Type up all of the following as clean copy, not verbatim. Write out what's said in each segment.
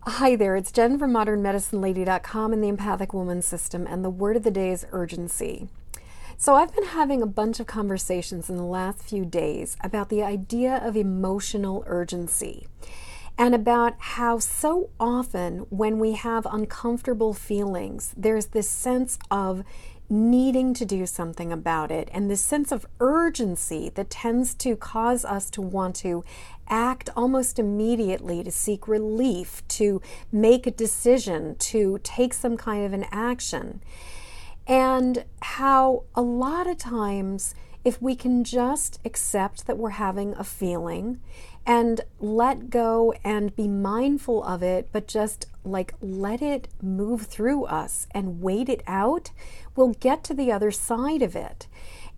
Hi there, it's Jen from modernmedicinelady.com and the Empathic Woman System, and the word of the day is urgency. So I've been having a bunch of conversations in the last few days about the idea of emotional urgency and about how so often when we have uncomfortable feelings, there's this sense of needing to do something about it and this sense of urgency that tends to cause us to want to act almost immediately, to seek relief, to make a decision, to take some kind of an action. And how a lot of times, if we can just accept that we're having a feeling and let go and be mindful of it, but just let it move through us and wait it out, we'll get to the other side of it.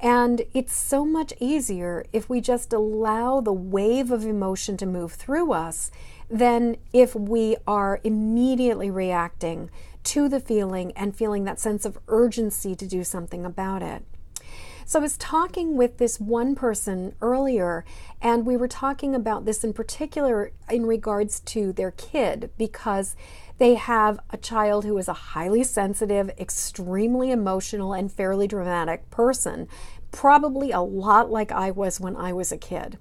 And it's so much easier if we just allow the wave of emotion to move through us than if we are immediately reacting to the feeling and feeling that sense of urgency to do something about it. So I was talking with this one person earlier, and we were talking about this in particular in regards to their kid, because they have a child who is a highly sensitive, extremely emotional, and fairly dramatic person, probably a lot like I was when I was a kid.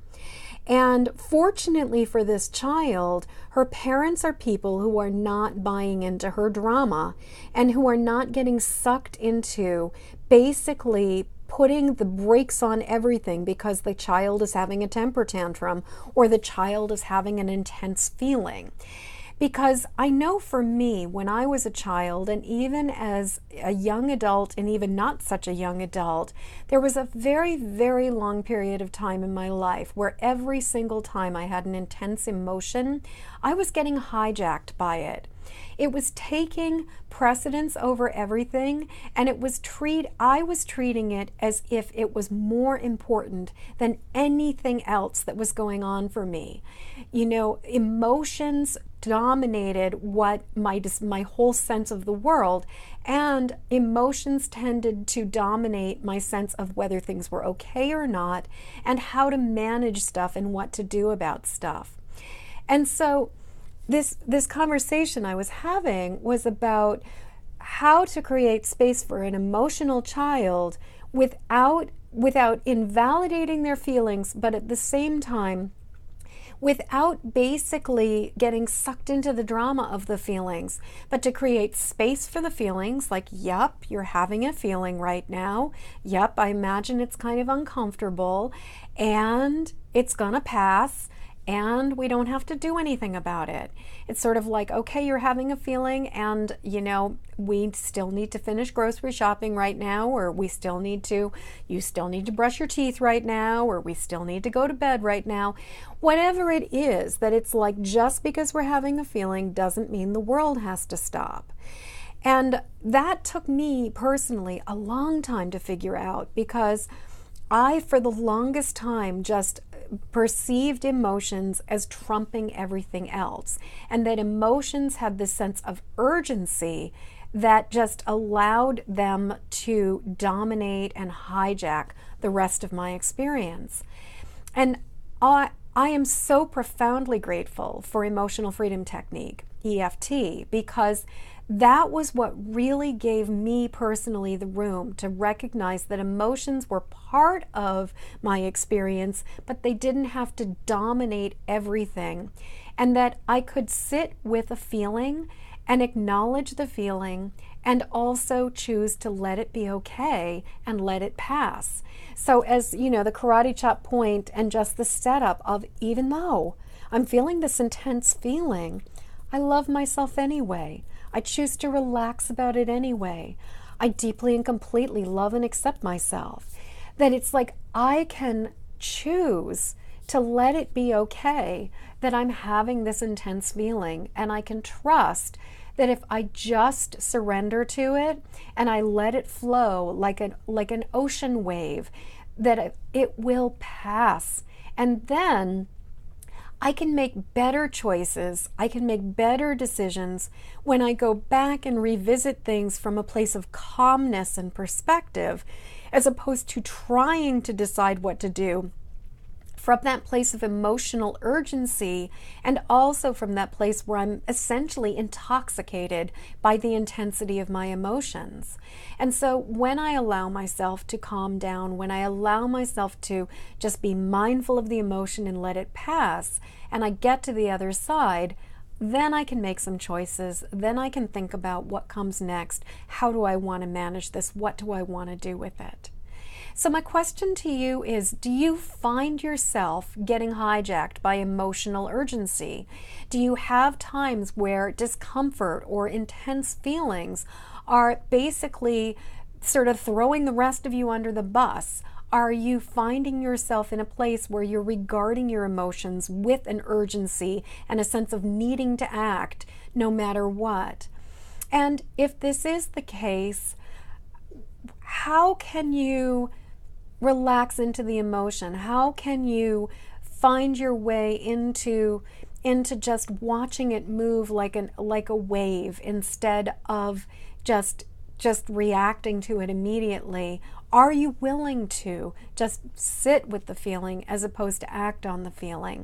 And fortunately for this child, her parents are people who are not buying into her drama and who are not getting sucked into basically putting the brakes on everything because the child is having a temper tantrum or the child is having an intense feeling. Because I know for me, when I was a child, and even as a young adult, and even not such a young adult, there was a very, very long period of time in my life where every single time I had an intense emotion, I was getting hijacked by it. It was taking precedence over everything, and I was treating it as if it was more important than anything else that was going on for me. You know, emotions dominated what my whole sense of the world, and emotions tended to dominate my sense of whether things were okay or not, and how to manage stuff and what to do about stuff. And so this conversation I was having was about how to create space for an emotional child without invalidating their feelings, but at the same time without basically getting sucked into the drama of the feelings, but to create space for the feelings, like, yep, you're having a feeling right now. Yep, I imagine it's kind of uncomfortable, and it's gonna pass, and we don't have to do anything about it. It's sort of like, okay, you're having a feeling, and we still need to finish grocery shopping right now, or you still need to brush your teeth right now, or we still need to go to bed right now. Whatever it is, that it's like, just because we're having a feeling doesn't mean the world has to stop. And that took me personally a long time to figure out, because I, for the longest time, just perceived emotions as trumping everything else, and that emotions had this sense of urgency that just allowed them to dominate and hijack the rest of my experience. And I am so profoundly grateful for emotional freedom technique, EFT, because that was what really gave me personally the room to recognize that emotions were part of my experience, but they didn't have to dominate everything. And that I could sit with a feeling and acknowledge the feeling and also choose to let it be okay and let it pass. So as the karate chop point and just the setup of, even though I'm feeling this intense feeling, I love myself anyway. I choose to relax about it anyway. I deeply and completely love and accept myself. That it's like I can choose to let it be okay that I'm having this intense feeling, and I can trust that if I just surrender to it and I let it flow like an ocean wave, that it will pass. And then I can make better choices, I can make better decisions when I go back and revisit things from a place of calmness and perspective, as opposed to trying to decide what to do from that place of emotional urgency, and also from that place where I'm essentially intoxicated by the intensity of my emotions. And so when I allow myself to calm down, when I allow myself to just be mindful of the emotion and let it pass, and I get to the other side, then I can make some choices. Then I can think about what comes next. How do I want to manage this? What do I want to do with it? So my question to you is, do you find yourself getting hijacked by emotional urgency? Do you have times where discomfort or intense feelings are basically sort of throwing the rest of you under the bus? Are you finding yourself in a place where you're regarding your emotions with an urgency and a sense of needing to act no matter what? And if this is the case, how can you relax into the emotion? How can you find your way into just watching it move like a wave instead of just reacting to it immediately? Are you willing to just sit with the feeling as opposed to act on the feeling?